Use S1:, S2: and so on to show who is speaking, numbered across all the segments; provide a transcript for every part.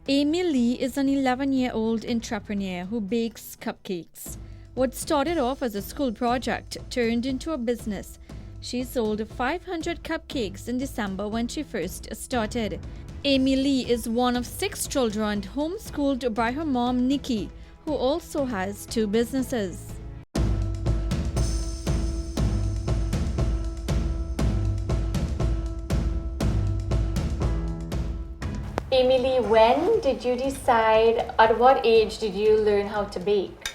S1: Amy Lee is an 11-year-old entrepreneur who bakes cupcakes. What started off as a school project turned into a business. She sold 500 cupcakes in December when she first started. Amy Lee is one of 6 children homeschooled by her mom, Nikki, who also has 2 businesses. Emily, when did you decide, at what age did you learn how to bake?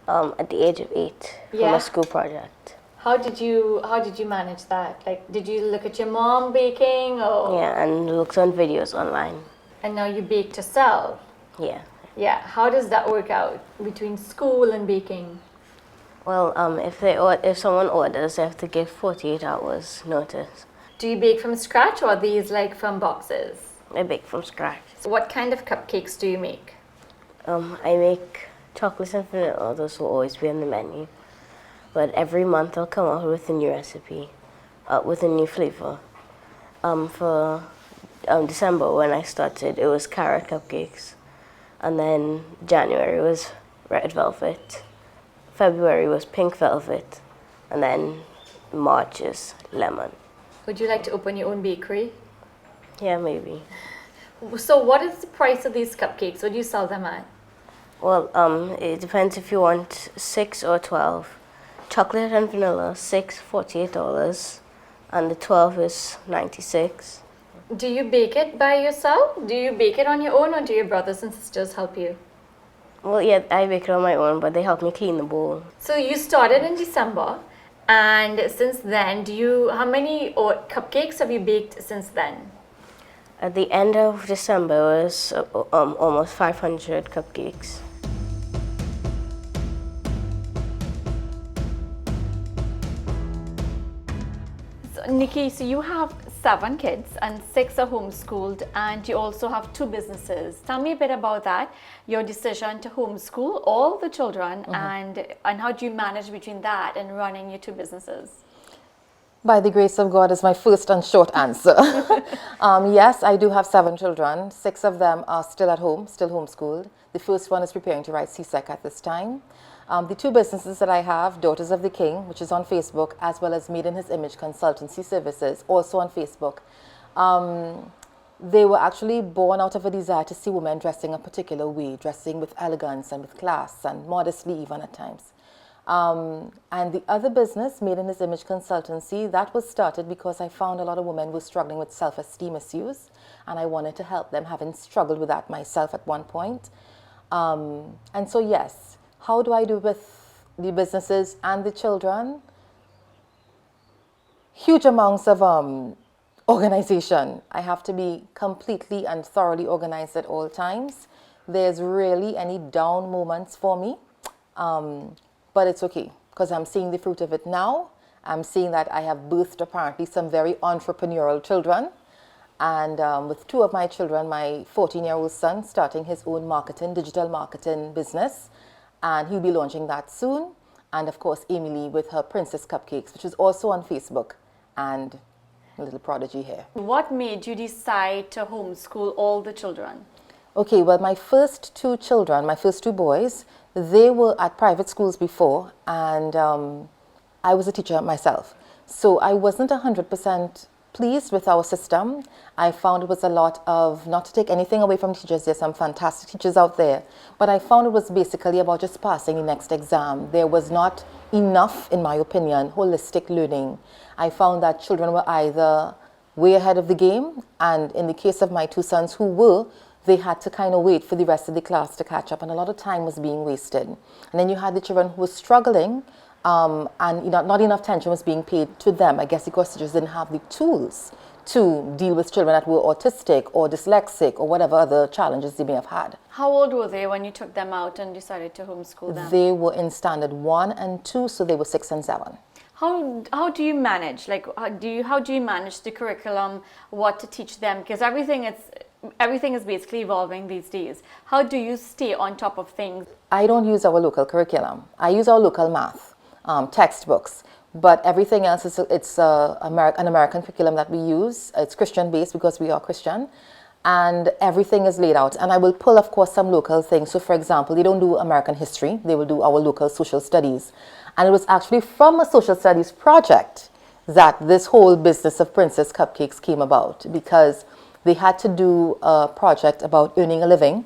S2: At the age of 8 from a school project.
S1: How did you manage that? Like, did you look at your mom baking or?
S2: Yeah, and looked on videos online.
S1: And now you bake to sell?
S2: Yeah.
S1: Yeah. How does that work out between school and baking?
S2: Well, if someone orders, they have to give 48 hours notice.
S1: Do you bake from scratch or are these like from boxes?
S2: I bake from scratch.
S1: What kind of cupcakes do you make?
S2: I make chocolates and vanilla. Those will always be on the menu. But every month I'll come out with a new recipe, with a new flavor. For December when I started, it was carrot cupcakes. And then January was red velvet. February was pink velvet. And then March is lemon.
S1: Would you like to open your own bakery?
S2: Yeah, maybe.
S1: So what is the price of these cupcakes? What do you sell them at?
S2: Well, it depends if you want 6 or 12. Chocolate and vanilla, 6, $48, and the 12 is 96.
S1: Do you bake it by yourself? Do you bake it on your own or do your brothers and sisters help you?
S2: Well, yeah, I bake it on my own, but they help me clean the bowl.
S1: So you started in December, and since then, how many cupcakes have you baked since then?
S2: At the end of December, it was almost 500 cupcakes.
S1: So, Nikki, so you have 7 kids and 6 are homeschooled, and you also have 2 businesses. Tell me a bit about that, your decision to homeschool all the children, and how do you manage between that and running your 2 businesses?
S3: By the grace of God is my first and short answer. Yes, I do have 7 children. 6 of them are still at home, still homeschooled. The first one is preparing to write CSEC at this time. The 2 businesses that I have, Daughters of the King, which is on Facebook, as well as Made in His Image Consultancy Services, also on Facebook. They were actually born out of a desire to see women dressing a particular way, dressing with elegance and with class and modestly even at times. And the other business, Made in His Image Consultancy, that was started because I found a lot of women were struggling with self-esteem issues, and I wanted to help them, having struggled with that myself at one point. And so yes, how do I do with the businesses and the children? Huge amounts of organization. I have to be completely and thoroughly organized at all times. There's rarely any down moments for me. But it's okay, because I'm seeing the fruit of it now. I'm seeing that I have birthed apparently some very entrepreneurial children. And with 2 of my children, my 14-year-old son starting his own digital marketing business. And he'll be launching that soon. And of course, Amy Lee with her Princess Cupcakes, which is also on Facebook. And a little prodigy here.
S1: What made you decide to homeschool all the children?
S3: Okay, well, my first 2 children, my first 2 boys, they were at private schools before, and I was a teacher myself. So I wasn't 100% pleased with our system. I found it was a lot of, not to take anything away from teachers, there's some fantastic teachers out there, but I found it was basically about just passing the next exam. There was not enough, in my opinion, holistic learning. I found that children were either way ahead of the game, and in the case of my 2 sons who were, they had to kind of wait for the rest of the class to catch up, and a lot of time was being wasted. And then you had the children who were struggling, and not enough attention was being paid to them. I guess because teachers didn't have the tools to deal with children that were autistic or dyslexic or whatever other challenges they may have had.
S1: How old were they when you took them out and decided to homeschool them?
S3: They were in standard 1 and 2, so they were 6 and 7.
S1: How do you manage? Like, how do you manage the curriculum? What to teach them? Because everything is basically evolving these days. How do you stay on top of things?
S3: I don't use our local curriculum. I use our local math textbooks, but everything else is an American curriculum that we use. It's Christian based because we are Christian, and everything is laid out. And I will pull, of course, some local things. So, for example, they don't do American history, they will do our local social studies. And it was actually from a social studies project that this whole business of Princess Cupcakes came about, because they had to do a project about earning a living.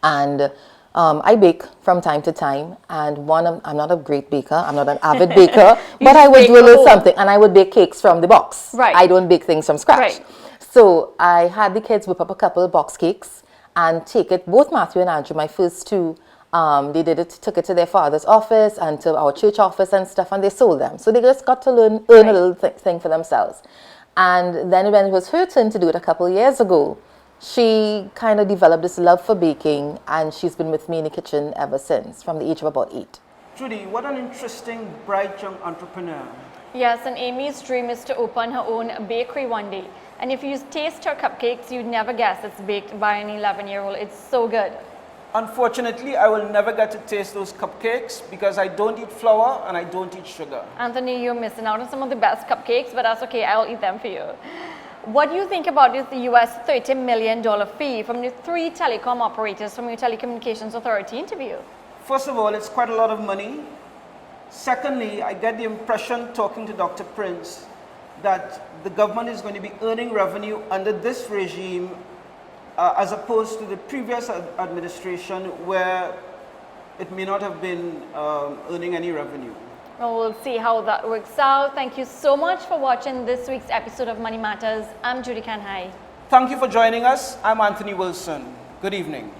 S3: And I bake from time to time, and I'm not a great baker, I'm not an avid baker, but I would do a little something, and I would bake cakes from the box.
S1: Right.
S3: I don't bake things from scratch.
S1: Right.
S3: So I had the kids whip up a couple of box cakes and take it, both Matthew and Andrew, my first two, took it to their father's office and to our church office and stuff, and they sold them. So they just got to earn a little thing for themselves. And then when it was her turn to do it a couple of years ago, she kind of developed this love for baking, and she's been with me in the kitchen ever since, from the age of about 8.
S4: Judy, what an interesting, bright young entrepreneur.
S1: Yes, and Amy's dream is to open her own bakery one day. And if you taste her cupcakes, you'd never guess it's baked by an 11-year-old. It's so good.
S4: Unfortunately, I will never get to taste those cupcakes because I don't eat flour and I don't eat sugar.
S1: Anthony, you're missing out on some of the best cupcakes, but that's okay, I'll eat them for you. What do you think about this, the US $30 million fee from the 3 telecom operators from your telecommunications authority interview?
S4: First of all, it's quite a lot of money. Secondly, I get the impression, talking to Dr. Prince, that the government is going to be earning revenue under this regime as opposed to the previous administration, where it may not have been earning any revenue.
S1: Well, we'll see how that works out. Thank you so much for watching this week's episode of Money Matters. I'm Judy Kanhai.
S4: Thank you for joining us. I'm Anthony Wilson. Good evening.